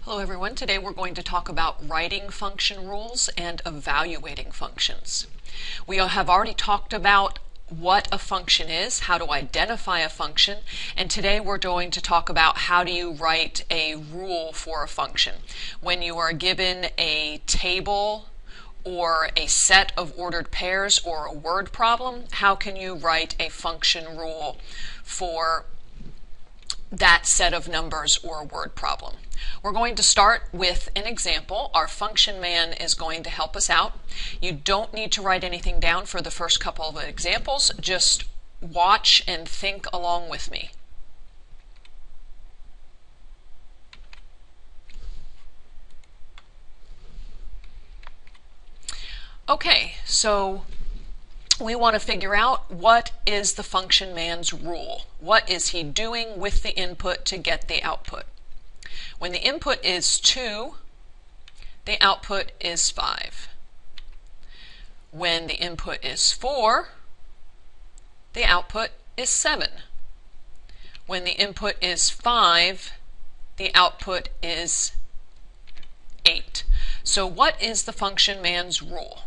Hello everyone. Today we're going to talk about writing function rules and evaluating functions. We have already talked about what a function is, how to identify a function, and today we're going to talk about how do you write a rule for a function. When you are given a table or a set of ordered pairs or a word problem, how can you write a function rule for that set of numbers or word problem? We're going to start with an example. Our function man is going to help us out. You don't need to write anything down for the first couple of examples. Just watch and think along with me. Okay, so we want to figure out what is the function man's rule. What is he doing with the input to get the output? When the input is 2, the output is 5. When the input is 4, the output is 7. When the input is 5, the output is 8. So what is the function man's rule?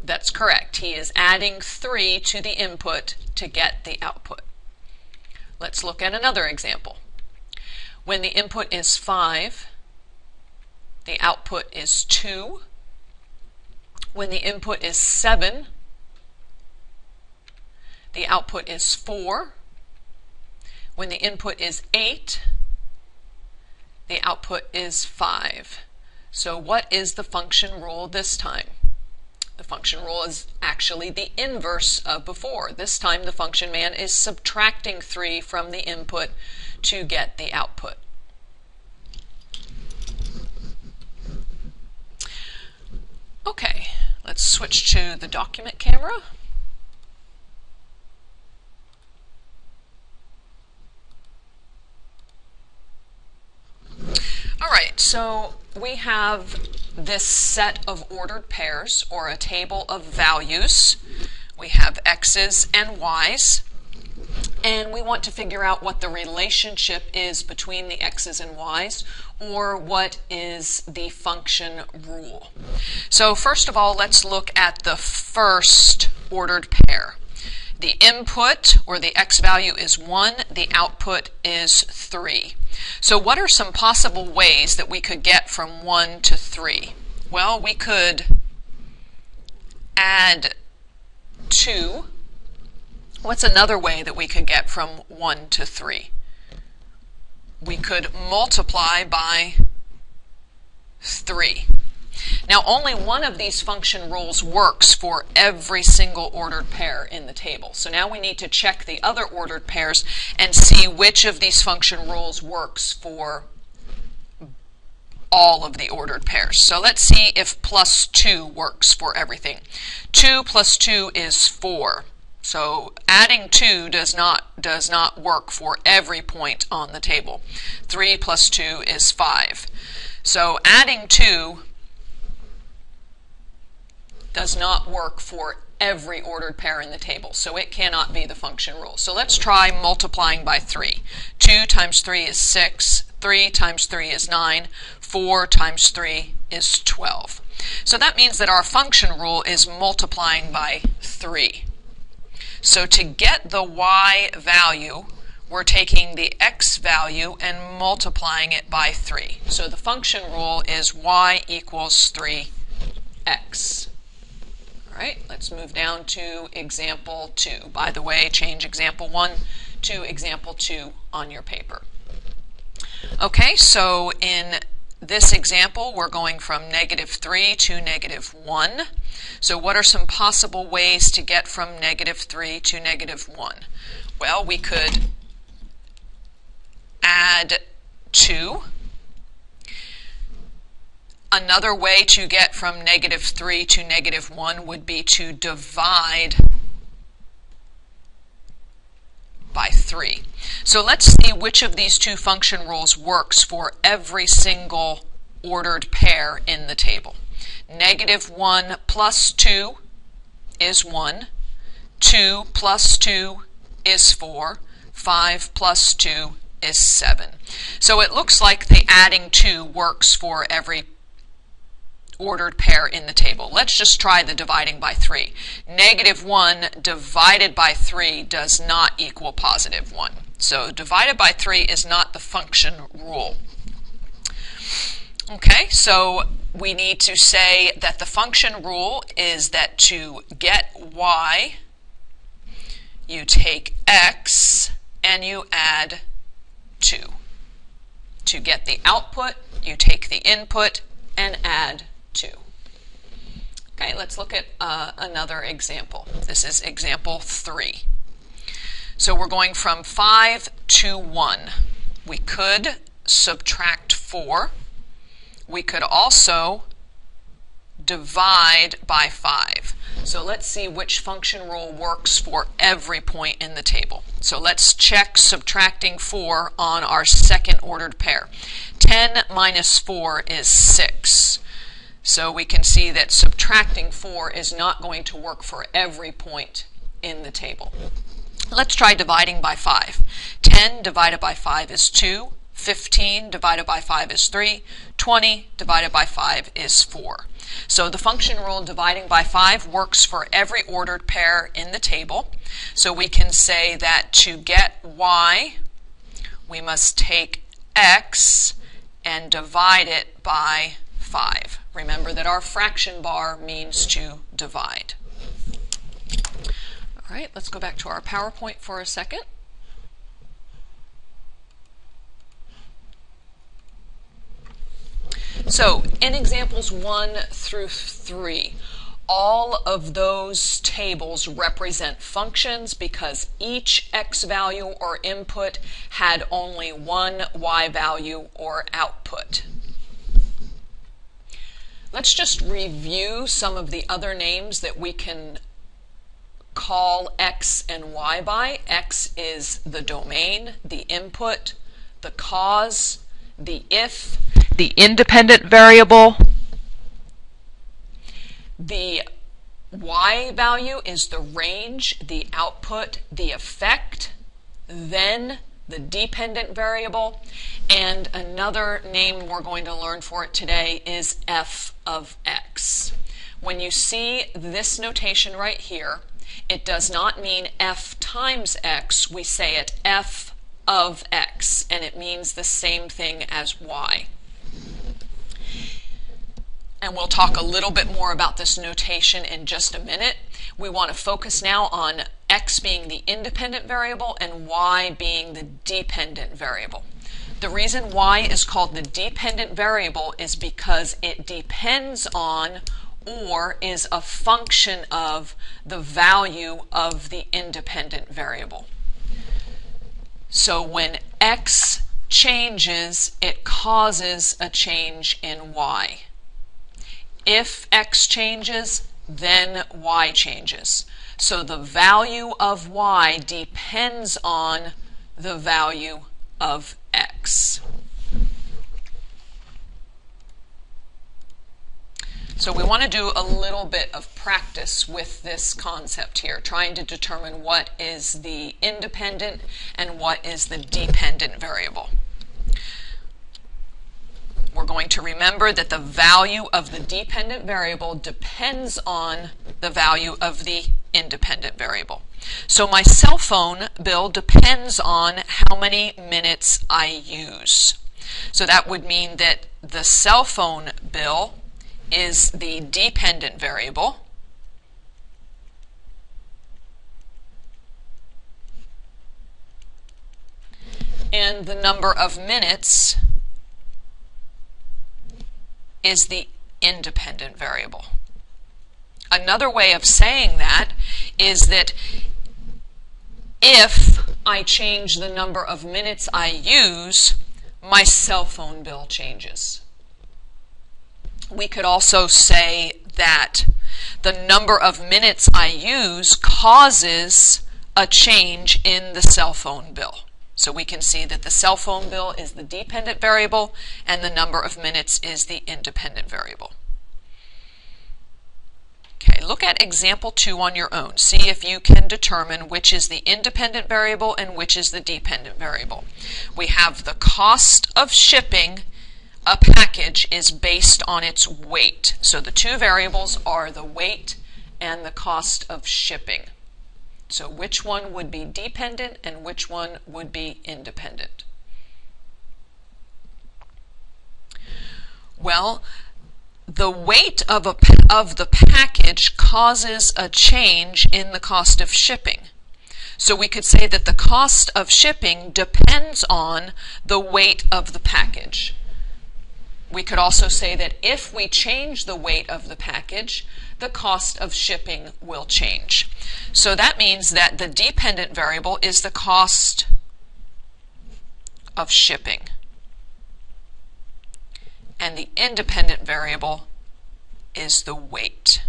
That's correct. He is adding 3 to the input to get the output. Let's look at another example. When the input is 5, the output is 2. When the input is 7, the output is 4. When the input is 8, the output is 5. So what is the function rule this time? The function rule is actually the inverse of before. This time the function man is subtracting 3 from the input to get the output. Okay, let's switch to the document camera. All right, so we have this set of ordered pairs, or a table of values. We have x's and y's, and we want to figure out what the relationship is between the x's and y's, or what is the function rule. So first of all, let's look at the first ordered pair. The input, or the x value, is 1, the output is 3. So what are some possible ways that we could get from 1 to 3? Well, we could add 2. What's another way that we could get from 1 to 3? We could multiply by 3. Now, only one of these function rules works for every single ordered pair in the table. So now we need to check the other ordered pairs and see which of these function rules works for all of the ordered pairs. So let's see if plus 2 works for everything. 2 plus 2 is 4. So adding 2 does not work for every point on the table. 3 plus 2 is 5. So adding 2 does not work for every ordered pair in the table, so it cannot be the function rule. So let's try multiplying by 3. 2 times 3 is 6, 3 times 3 is 9, 4 times 3 is 12. So that means that our function rule is multiplying by 3. So to get the y value, we're taking the x value and multiplying it by 3. So the function rule is y equals 3x. All right, let's move down to example 2. By the way, change example 1 to example 2 on your paper. Okay, so in this example, we're going from -3 to -1. So what are some possible ways to get from -3 to -1? Well, we could add 2. Another way to get from -3 to -1 would be to divide by 3. So let's see which of these two function rules works for every single ordered pair in the table. -1 plus 2 is 1. 2 plus 2 is 4. 5 plus 2 is 7. So it looks like the adding 2 works for every ordered pair in the table. Let's just try the dividing by 3. -1 divided by 3 does not equal +1. So divided by 3 is not the function rule. Okay, so we need to say that the function rule is that to get y, you take x and you add 2. To get the output, you take the input and add 2. Okay, let's look at another example. This is example 3. So we're going from 5 to 1. We could subtract 4. We could also divide by 5. So let's see which function rule works for every point in the table. So let's check subtracting 4 on our second ordered pair. 10 minus 4 is 6. So we can see that subtracting 4 is not going to work for every point in the table. Let's try dividing by 5. 10 divided by 5 is 2. 15 divided by 5 is 3. 20 divided by 5 is 4. So the function rule dividing by 5 works for every ordered pair in the table. So we can say that to get y, we must take x and divide it by 5. Remember that our fraction bar means to divide. All right, let's go back to our PowerPoint for a second. So in examples 1 through 3, all of those tables represent functions because each x value or input had only one y value or output. Let's just review some of the other names that we can call x and y by. X is the domain, the input, the cause, the if, the independent variable. The y value is the range, the output, the effect, then the dependent variable, and another name we're going to learn for it today is f of x. When you see this notation right here, it does not mean f times x. We say it f of x, and it means the same thing as y. And we'll talk a little bit more about this notation in just a minute. We want to focus now on x being the independent variable and y being the dependent variable. The reason y is called the dependent variable is because it depends on or is a function of the value of the independent variable. So when x changes, it causes a change in y. If x changes, then y changes. So the value of y depends on the value of x. So we want to do a little bit of practice with this concept here, trying to determine what is the independent and what is the dependent variable. We're going to remember that the value of the dependent variable depends on the value of the independent variable. So my cell phone bill depends on how many minutes I use. So that would mean that the cell phone bill is the dependent variable. And the number of minutes is the independent variable. Another way of saying that is that if I change the number of minutes I use, my cell phone bill changes. We could also say that the number of minutes I use causes a change in the cell phone bill. So we can see that the cell phone bill is the dependent variable and the number of minutes is the independent variable. Okay, look at example 2 on your own. See if you can determine which is the independent variable and which is the dependent variable. We have the cost of shipping a package is based on its weight. So the two variables are the weight and the cost of shipping. So which one would be dependent and which one would be independent? Well, the weight of the package causes a change in the cost of shipping. So we could say that the cost of shipping depends on the weight of the package. We could also say that if we change the weight of the package, the cost of shipping will change. So that means that the dependent variable is the cost of shipping. And the independent variable is the weight.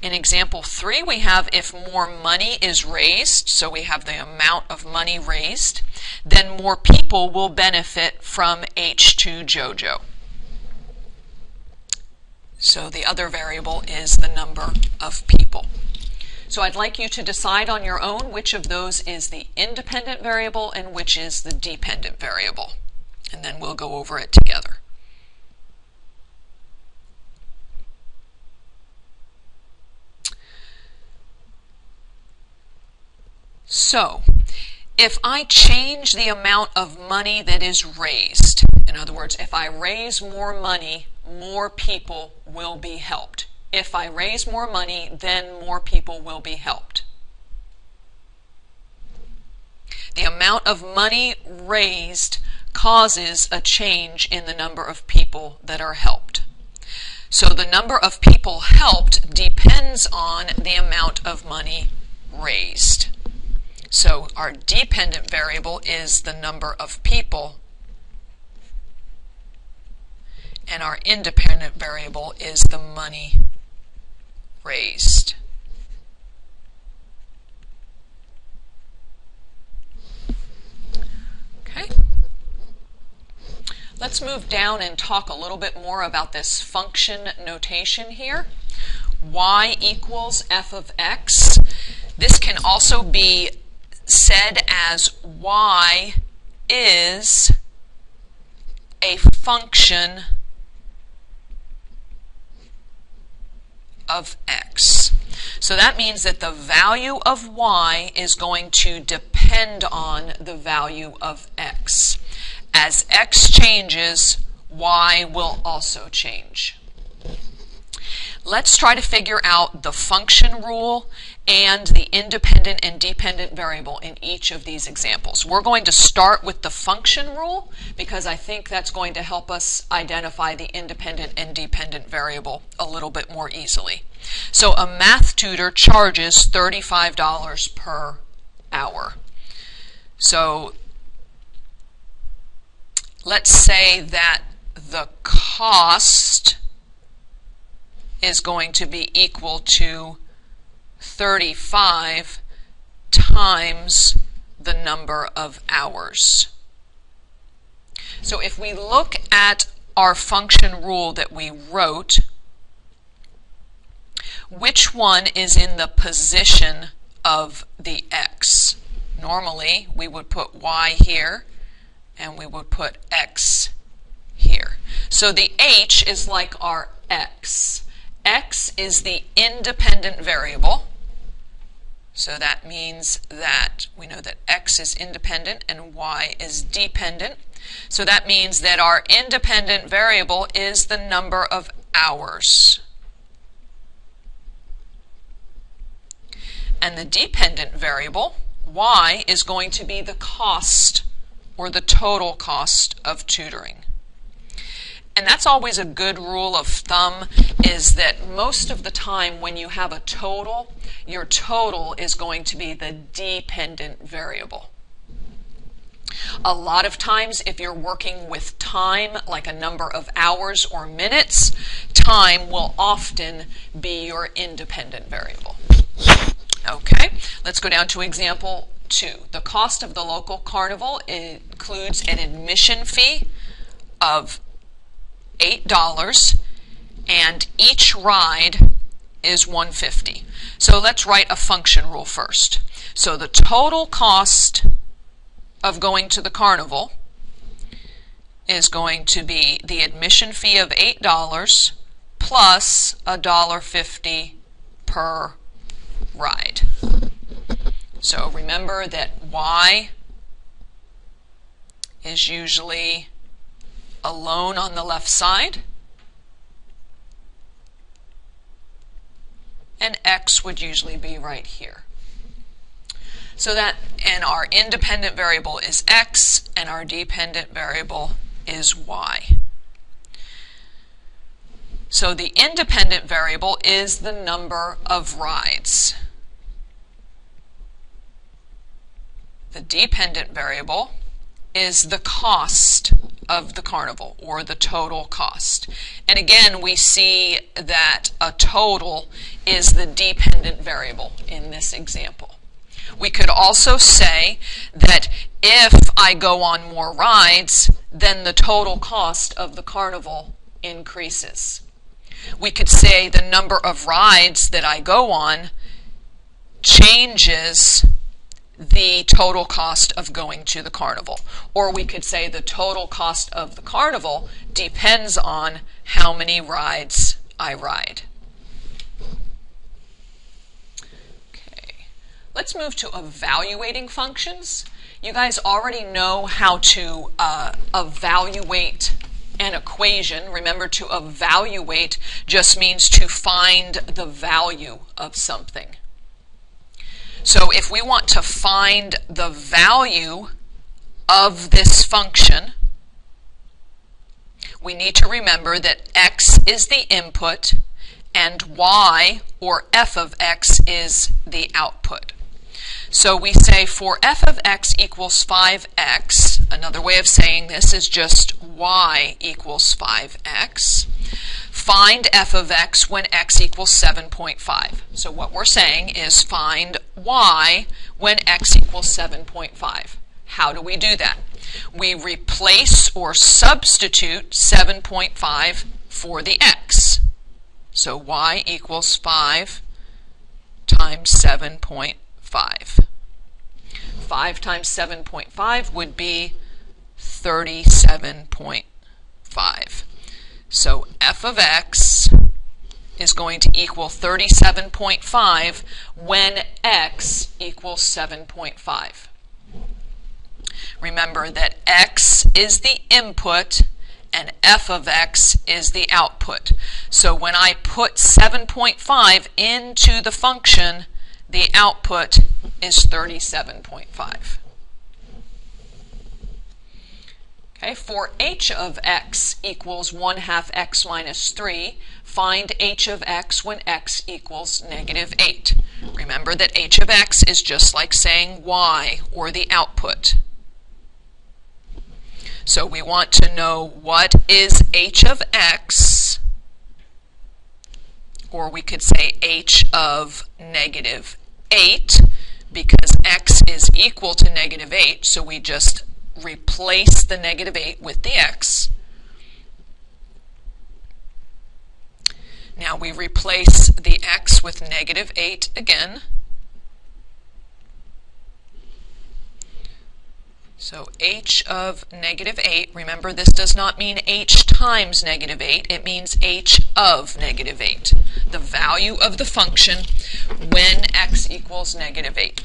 In example 3, we have if more money is raised, so we have the amount of money raised, then more people will benefit from H2 JoJo. So the other variable is the number of people. So I'd like you to decide on your own which of those is the independent variable and which is the dependent variable. And then we'll go over it together. So, if I change the amount of money that is raised, in other words, if I raise more money, more people will be helped. If I raise more money, then more people will be helped. The amount of money raised causes a change in the number of people that are helped. So the number of people helped depends on the amount of money raised. So our dependent variable is the number of people, and our independent variable is the money raised. Okay. Let's move down and talk a little bit more about this function notation here. Y equals f of x. This can also be said as y is a function of x. So that means that the value of y is going to depend on the value of x. As x changes, y will also change. Let's try to figure out the function rule and the independent and dependent variable in each of these examples. We're going to start with the function rule because I think that's going to help us identify the independent and dependent variable a little bit more easily. So a math tutor charges $35 per hour. So let's say that the cost is going to be equal to 35 times the number of hours. So if we look at our function rule that we wrote, which one is in the position of the x? Normally, we would put y here, and we would put x here. So the h is like our x. X is the independent variable. So that means that we know that x is independent and y is dependent. So that means that our independent variable is the number of hours. And the dependent variable, y, is going to be the cost or the total cost of tutoring. And that's always a good rule of thumb, is that most of the time when you have a total, your total is going to be the dependent variable. A lot of times if you're working with time, like a number of hours or minutes, time will often be your independent variable. Okay, let's go down to example 2. The cost of the local carnival includes an admission fee of $8 and each ride is $150. So let's write a function rule first. So the total cost of going to the carnival is going to be the admission fee of $8 plus $1.50 per ride. So remember that Y is usually alone on the left side, and X would usually be right here. So that, and our independent variable is X, and our dependent variable is Y. So the independent variable is the number of rides. The dependent variable is the cost of the carnival, or the total cost. And again, we see that a total is the dependent variable in this example. We could also say that if I go on more rides, then the total cost of the carnival increases. We could say the number of rides that I go on changes the total cost of going to the carnival. Or we could say the total cost of the carnival depends on how many rides I ride. Okay, let's move to evaluating functions. You guys already know how to evaluate an equation. Remember, to evaluate just means to find the value of something. So if we want to find the value of this function, we need to remember that x is the input and y, or f of x, is the output. So we say for f of x equals 5x, another way of saying this is just y equals 5x. Find f of x when x equals 7.5. So what we're saying is find y when x equals 7.5. How do we do that? We replace or substitute 7.5 for the x. So y equals 5 times 7.5. 5 times 7.5 would be 37.5. So f of x is going to equal 37.5 when x equals 7.5. Remember that x is the input and f of x is the output. So when I put 7.5 into the function, the output is 37.5. Okay, for h of x equals 1/2 x minus 3, find h of x when x equals -8. Remember that h of x is just like saying y, or the output. So we want to know what is h of x, or we could say h of -8, because x is equal to -8, so we just replace the -8 with the x. Now we replace the x with -8 again. So h of -8, remember this does not mean h times -8, it means h of -8, the value of the function when x equals -8.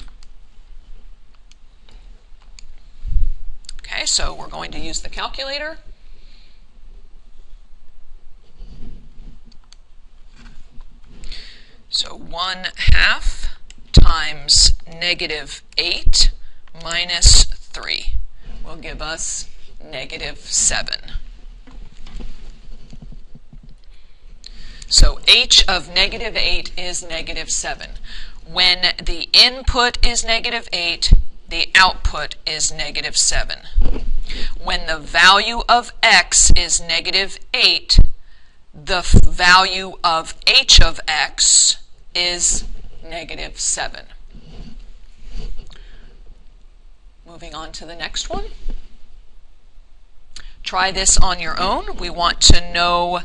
Okay, so we're going to use the calculator. So 1/2 times -8 minus 3 will give us -7. So h of -8 is -7. When the input is -8, the output is -7. When the value of x is -8, the value of h of x is -7. Moving on to the next one. Try this on your own. We want to know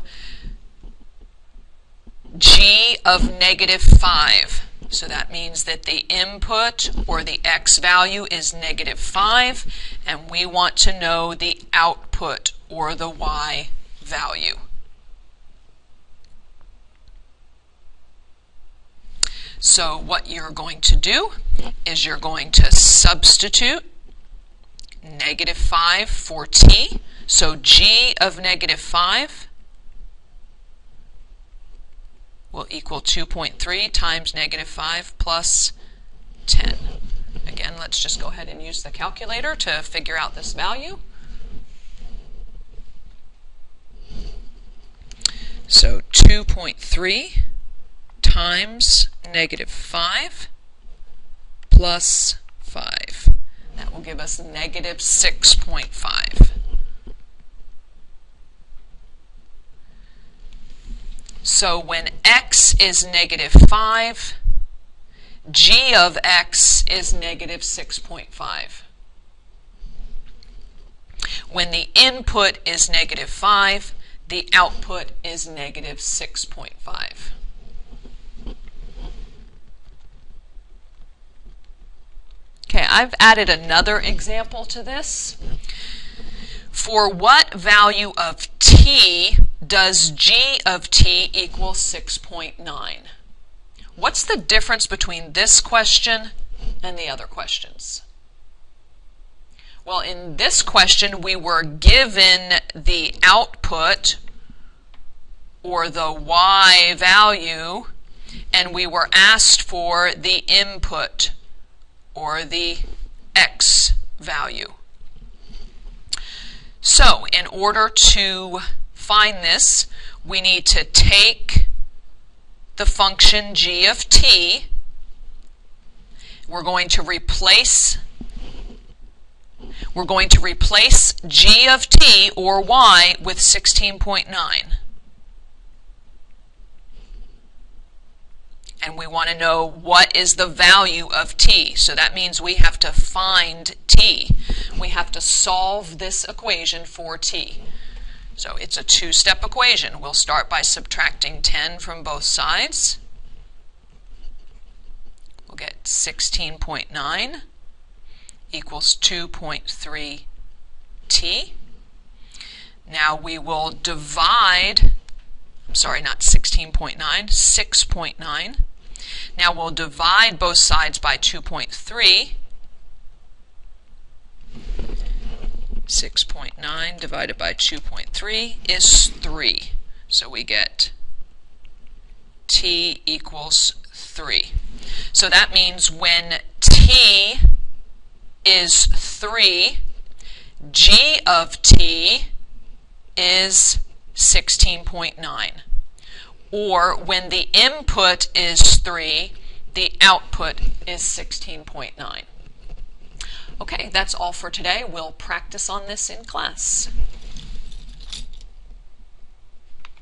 g of negative 5. So that means that the input, or the x value, is negative 5, and we want to know the output, or the y value. So what you're going to do is you're going to substitute negative 5 for t. So g of negative 5 will equal 2.3 times negative 5 plus 10. Again, let's just go ahead and use the calculator to figure out this value. So 2.3 times negative 5 plus 5. That will give us negative 6.5. So when x is negative 5, g of x is negative 6.5. When the input is negative 5, the output is negative 6.5. Okay, I've added another example to this. For what value of t does g of t equal 6.9? What's the difference between this question and the other questions? Well, in this question, we were given the output, or the y value, and we were asked for the input, or the x value. So, in order to find this, we need to take the function g of t. We're going to replace g of t, or y, with 16.9. And we want to know what is the value of t. So that means we have to find t. We have to solve this equation for t. So it's a two-step equation. We'll start by subtracting 10 from both sides. We'll get 16.9 equals 2.3 t. Now we will divide, I'm sorry, not 16.9, 6.9. Now we'll divide both sides by 2.3. 6.9 divided by 2.3 is 3. So we get t equals 3. So that means when t is 3, g of t is 16.9. Or when the input is 3, the output is 16.9. Okay, that's all for today. We'll practice on this in class.